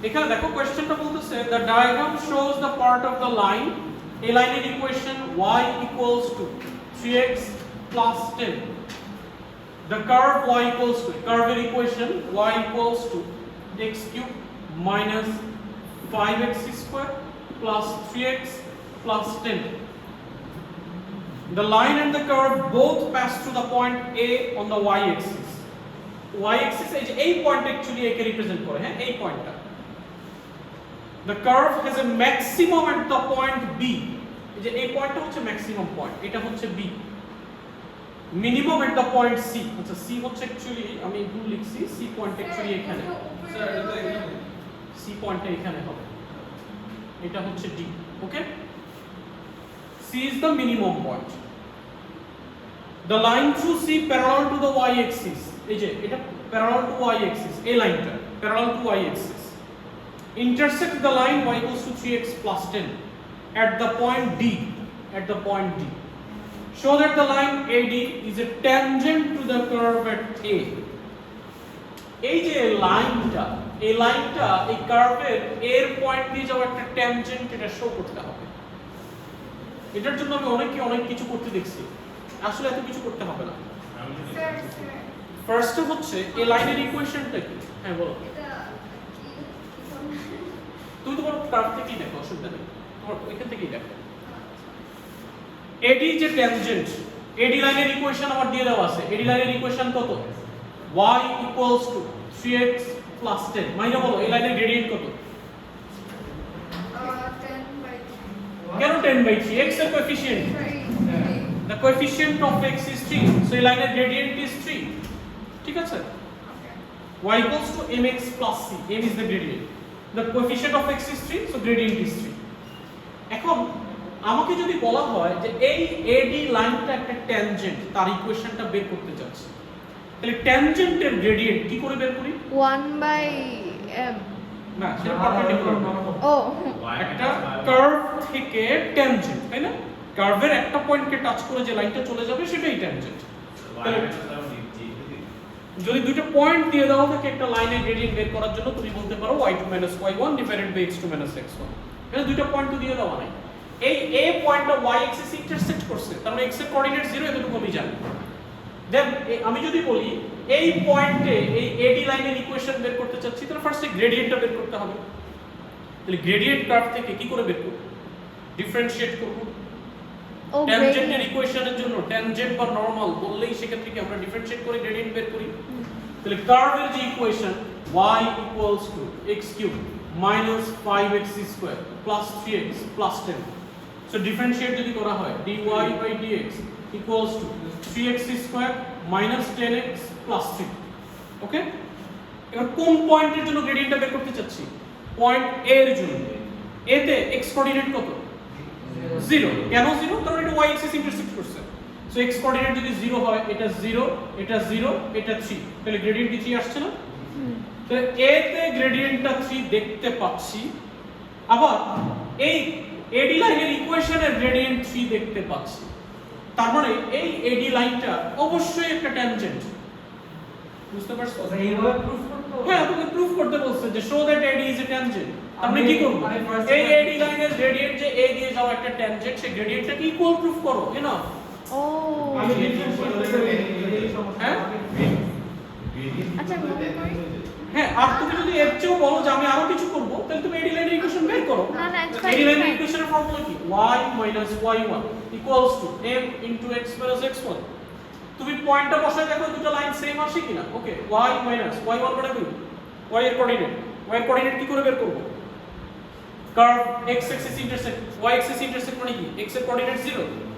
এখানে দেখো কোশ্চেনটা বলতেছে the diagram shows the part of the line a লাইনের equation y equals to 3x plus 10 the curve y equals to curve equation y equals to x cube minus 5x square plus 3x plus 10 the line and the curve both pass through the point A on the y axis y axis এই point actually একে represent করে হ্যাঁ এই পয়েন্টটা the curve has a maximum at the point B এই যে এই পয়েন্টটা হচ্ছে ম্যাক্সিমাম পয়েন্ট এটা হচ্ছে B minimum at the point C আচ্ছা C হচ্ছে অ্যাকচুয়ালি আমি ভুল লিখছি C পয়েন্ট অ্যাকচুয়ালি এখানে স্যার এটা এখানে C পয়েন্টটা এখানে হবে এটা হচ্ছে D okay C is the minimum point the line through C parallel to the y axis এই যে এটা parallel to y axis এই লাইনটা parallel to y axis intersect the line y equals to 3x plus 10 at the point D show that the line AD is a tangent to the curve at A এই যে লাইনটা এই কার্ভের এর point দিয়ে যাওয়া একটা ট্যানজেন্ট এটা শো করতে হবে এটার জন্য আমি অনেক কিছু করতে দেখছি আসলে এত কিছু করতে হবে না ফার্স্ট হচ্ছে এই লাইনের ইকুয়েশনটা কি হ্যাঁ বলো তুমি তোমার কার্ভ থেকেই দেখো অসুবিধা নেই তোমার এখান থেকেই দেখো এডি যে ট্যানজেন্ট এডি লাইনের ইকুয়েশন আমার দিয়ে দেওয়া আছে এডি লাইনের ইকুয়েশন কত y equals to 3x plus 10 মাইনা বলো এই লাইনের গ্রেডিয়েন্ট কত 10/3 কেন 10/3 x এর coefficient the coefficient of x is 3 so এই লাইনের গ্রেডিয়েন্ট is 3 ঠিক আছে y equals to mx plus c m is the gradient the coefficient of x is 3 so gradient is 3 এখন আমাকে যদি বলা হয় যে এই AD লাইনটা একটা ট্যানজেন্ট তার ইকুয়েশনটা বের করতে চাচ্ছি তাহলে ট্যানজেন্টের গ্রেডিয়েন্ট কি করে বের করি 1/m না সেটা পারপেন্ডিকুলার ও একটা কার্ভ থেকে ট্যানজেন্ট তাই না কার্ভের একটা পয়েন্টকে টাচ করে যে লাইনটা চলে যাবে সেটাই ট্যানজেন্ট যদি দুটো পয়েন্ট দিয়ে দাও থাকে একটা লাইনের গ্রেডিয়েন্ট বের করার জন্য তুমি বলতে পারো y2 - y1 divided by x2 - x1 এটা দুটো পয়েন্ট তো দিয়ে দেওয়া নাই এই a পয়েন্টটা y অ্যাক্সিস ইন্টারসেক্ট করছে তার মানে x এর কোঅর্ডিনেট 0 এতটুকু আমি জানি দেন আমি যদি বলি এই পয়েন্টে এই AD লাইনের ইকুয়েশন বের করতে চাচ্ছি তাহলে ফার্স্টে গ্রেডিয়েন্টটা বের করতে হবে তাহলে গ্রেডিয়েন্ট কার্ভ থেকে কি করে বের করব ডিফারেনশিয়েট করব ট্যানজেন্টের ইকুয়েশনের জন্য ট্যানজেন্ট বা নরমাল বললেই সেখান থেকে আমরা ডিফারেনশিয়েট করে গ্রেডিয়েন্ট বের করি তাহলে কার্ভের যে equation y equals to x³ minus 5x square plus 3x plus 10 so differentiate যদি করা হয় dy by dx equals to 3x square minus 10x plus 3 ওকে এবার কোন পয়েন্টের জন্য গ্রেডিয়েন্টটা বের করতে চাচ্ছি পয়েন্ট a এর জন্য a তে x কোঅর্ডিনেট কত 0 কেন 0 কারণ এটা y অ্যাক্সিস ইন্টারসেক্ট করছে সো x কোঅর্ডিনেট যদি 0 হয় এটা 0 এটা 0 এটা 3 তাহলে গ্রেডিয়েন্ট কি 3 আসছে না তো a তে গ্রেডিয়েন্টটা 3 দেখতে পাচ্ছি আবার এই AD লাইনের ইকুয়েশনের গ্রেডিয়েন্ট 3 দেখতে পাচ্ছি তার মানে এই AD লাইনটা অবশ্যই একটা ট্যানজেন্ট বুঝতে পারছো এইভাবে প্রুফ করতে হবে হ্যাঁ তুমি প্রুফ করতে বলছে যে show that AD is a tangent আমরা কি করব এই AD লাইনের গ্রেডিয়েন্ট যে a দিয়ে যাওয়া একটা ট্যানজেন্ট সেই গ্রেডিয়েন্টটাকে ইকুয়াল প্রুফ করো এনাফ ও আমি ডিফারেন্সিয়েট করতে পারি এই সমস্যা হ্যাঁ? আচ্ছা মনে করি হ্যাঁ আর তুমি যদি এর চেয়েও বলো যে আমি আরো কিছু করব তাহলে তুমি AD লাইনের ইকুয়েশন বের করো না না it's AD fine, লাইনের fine. ইকুয়েশনের ফর্মুলা কি y y1 equals to m into x plus x1 তুমি পয়েন্টটা বসায় দেখো দুটো লাইন সেম আসে কিনা ওকে y y1 বড় করি y এর কোঅর্ডিনেট কি করে বের করব curve x axis intersect y axis intersect মানে কি x এর কোঅর্ডিনেট 0